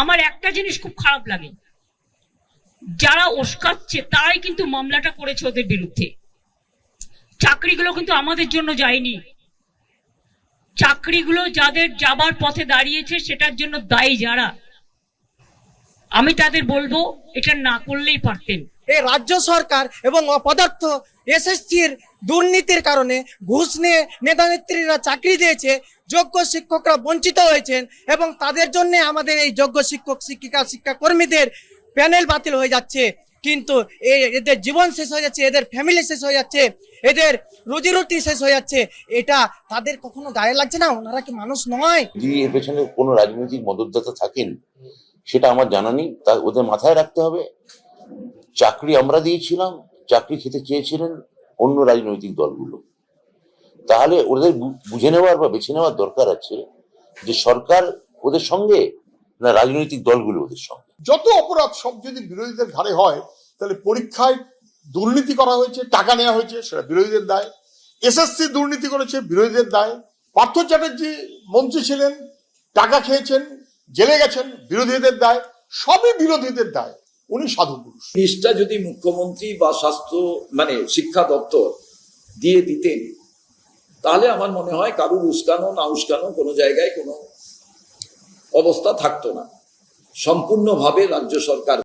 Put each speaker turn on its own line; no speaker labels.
আমার একটা জিনিস খুব খারাপ লাগে, যারা উস্কাচ্ছে তারাই কিন্তু মামলাটা করেছে ওদের বিরুদ্ধে। চাকরিগুলো কিন্তু আমাদের জন্য যায়নি, চাকরিগুলো যাদের যাবার পথে দাঁড়িয়েছে সেটার জন্য দায়ী যারা, আমি তাদের বলবো এটা না করলেই পারতেন।
এই রাজ্য সরকার এবং অপদার্থ এসএসসির দুর্নীতির কারণে ঘুষ নিয়ে নেতা নেত্রীরা চাকরি দিয়েছে, যোগ্য শিক্ষকরা বঞ্চিত হয়েছেন এবং তাদের জন্য আমাদের এই যোগ্য শিক্ষক শিক্ষিকা শিক্ষাকর্মীদের প্যানেল বাতিল হয়ে যাচ্ছে। কিন্তু এদের জীবন শেষ হয়ে যাচ্ছে, এদের ফ্যামিলি শেষ হয়ে যাচ্ছে, এদের রুজি রুটি শেষ হয়ে যাচ্ছে। এটা তাদের কখনো গায়ে লাগছে না? ওনারা কি মানুষ নয়?
যদি এর পেছনে কোনো রাজনৈতিক মদতদাতা থাকেন সেটা আমার জানা নেই, তা ওদের মাথায় রাখতে হবে চাকরি আমরা দিয়েছিলাম, চাকরি খেতে চেয়েছিলেন অন্য রাজনৈতিক দলগুলো। তাহলে ওদের বুঝে নেওয়ার বা বেছে নেওয়ার দরকার আছে যে সরকার ওদের সঙ্গে না রাজনৈতিক দলগুলো ওদের সঙ্গে।
যত অপরাধ সব যদি বিরোধীদের ঘাড়ে হয়, তাহলে পরীক্ষায় দুর্নীতি করা হয়েছে, টাকা নেওয়া হয়েছে, সেটা বিরোধীদের দায়। এসএসসি দুর্নীতি করেছে, বিরোধীদের দায়। পার্থ চ্যাটার্জি মন্ত্রী ছিলেন, টাকা খেয়েছেন, জেলে গেছেন, বিরোধীদের দায়। সবই বিরোধীদের দায়। উনি সাধু পুরুষ।
জিনিসটা যদি মুখ্যমন্ত্রী বা স্বাস্থ্য শিক্ষা দপ্তর দিয়ে দিতেন, তাহলে আমার মনে হয় কারুর উস্কানো না উস্কানো কোনো জায়গায় কোনো অবস্থা থাকতো না। সম্পূর্ণভাবে রাজ্য সরকার